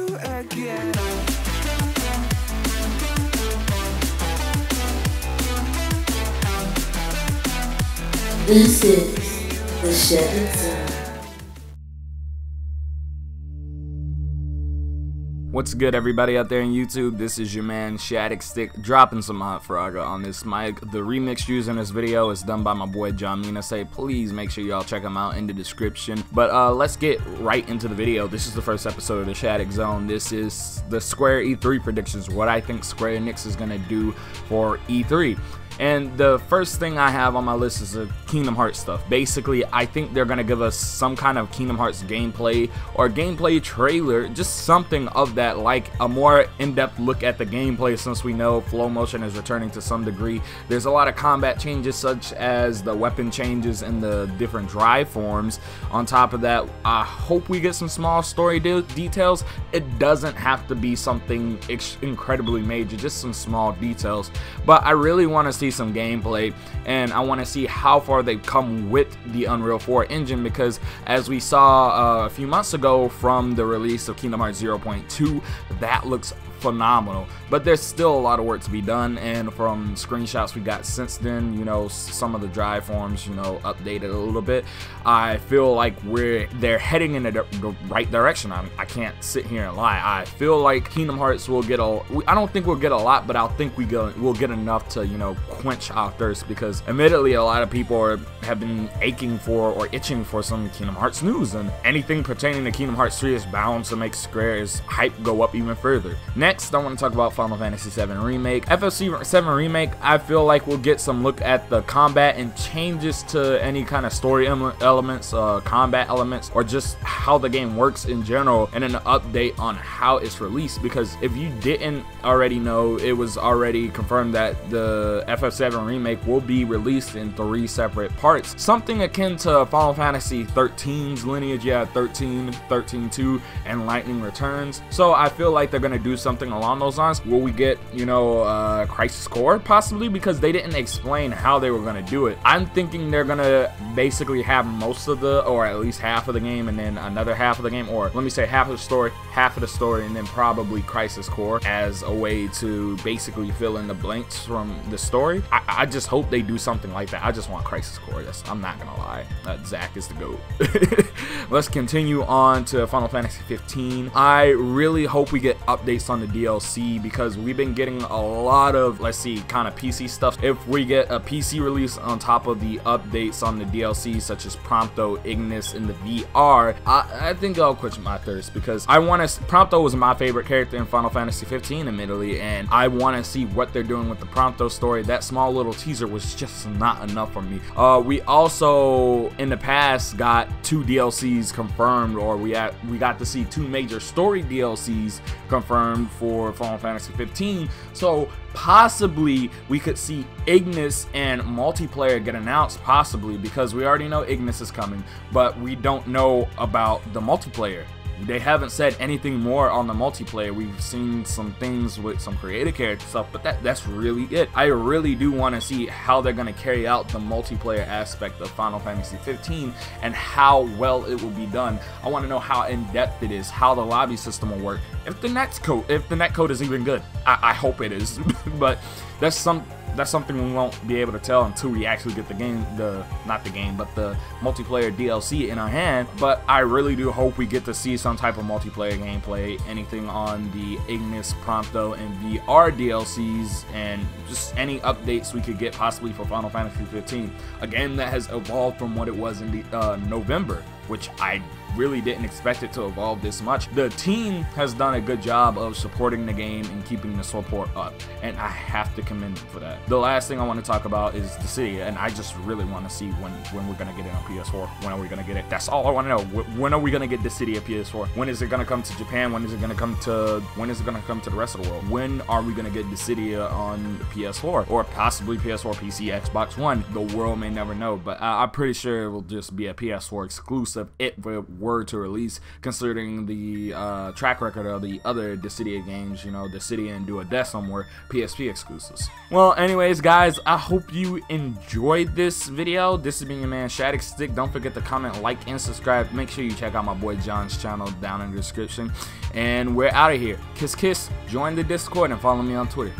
you again. This is the Shadic Zone. What's good, everybody out there in YouTube? This is your man Shadicstick dropping some hot frogga on this mic. The remix used in this video is done by my boy John Mina. Say please make sure y'all check him out in the description. But let's get right into the video. This is the first episode of the Shadic Zone. This is the Square E3 predictions, what I think Square Enix is gonna do for E3. And the first thing I have on my list is the Kingdom Hearts stuff. Basically, I think they're going to give us some kind of Kingdom Hearts gameplay or gameplay trailer, just something of that, like a more in-depth look at the gameplay, since we know flow motion is returning to some degree. There's a lot of combat changes, such as the weapon changes and the different drive forms. On top of that, I hope we get some small story details. It doesn't have to be something incredibly major, just some small details. But I really want to see some gameplay, and I want to see how far they've come with the Unreal 4 engine, because as we saw a few months ago from the release of Kingdom Hearts 0.2, that looks phenomenal. But there's still a lot of work to be done, and from screenshots we got since then, you know, some of the drive forms, you know, updated a little bit. I feel like they're heading in the right direction. I can't sit here and lie. I feel like Kingdom Hearts will get I don't think we'll get a lot, but I think we'll get enough to, you know, quench our thirst, because admittedly a lot of people have been aching for or itching for some Kingdom Hearts news, and anything pertaining to Kingdom Hearts 3 is bound to make Square's hype go up even further. Next, I want to talk about Final Fantasy VII Remake. FFVII Remake, I feel like we'll get some look at the combat and changes to any kind of story elements, combat elements, or just how the game works in general, and an update on how it's released. Because if you didn't already know, it was already confirmed that the FF7 Remake will be released in 3 separate parts, something akin to Final Fantasy 13's lineage. Yeah, 13, 13-2, and Lightning Returns. So I feel like they're gonna do something along those lines. Will we get, you know, Crisis Core possibly, because they didn't explain how they were gonna do it. I'm thinking they're gonna basically have most of the, or at least half of the game, and then another half of the game, or let me say half of the story, and then probably Crisis Core as a way to basically fill in the blanks from the story. I just hope they do something like that. I just want Crisis Core. I'm not gonna lie. Zach is the GOAT. Let's continue on to Final Fantasy 15. I really hope we get updates on the DLC, because we've been getting a lot of, let's see, kind of PC stuff. If we get a PC release on top of the updates on the DLC, such as Prompto, Ignis, and the VR, I think I'll quench my thirst, because I want to. Prompto was my favorite character in Final Fantasy 15, admittedly, and I want to see what they're doing with the Prompto story. That small little teaser was just not enough for me. We also in the past got 2 DLCs confirmed, or we got to see 2 major story DLCs confirmed for Final Fantasy 15. So possibly we could see Ignis and multiplayer get announced, possibly, because we already know Ignis is coming, but we don't know about the multiplayer. They haven't said anything more on the multiplayer. We've seen some things with some creative character stuff, but that's really it. I really do want to see how they're going to carry out the multiplayer aspect of Final Fantasy 15 and how well it will be done. I want to know how in-depth it is, how the lobby system will work, if the netcode is even good. I hope it is, but that's something we won't be able to tell until we actually get the game, not the game, but the multiplayer DLC in our hand. But I really do hope we get to see some type of multiplayer gameplay, anything on the Ignis, Prompto, and VR DLCs, and just any updates we could get possibly for Final Fantasy 15, a game that has evolved from what it was in the November, which I really didn't expect it to evolve this much. The team has done a good job of supporting the game and keeping the support up, and I have to commend them for that. The last thing I want to talk about is Dissidia, and I just really want to see when we're gonna get it on PS4. When are we gonna get it? That's all I want to know. When are we gonna get Dissidia PS4? When is it gonna come to Japan? When is it gonna come to the rest of the world? When are we gonna get Dissidia on the PS4, or possibly PS4, PC, Xbox One? The world may never know, but I'm pretty sure it will just be a PS4 exclusive. It will were to release, considering the track record of the other Dissidia games. You know, Dissidia and Duodecim were PSP exclusives. Well, anyways, guys, I hope you enjoyed this video. This has been your man Shadicstick. Don't forget to comment, like, and subscribe. Make sure you check out my boy John's channel down in the description. And we're out of here. Kiss, kiss. Join the Discord and follow me on Twitter.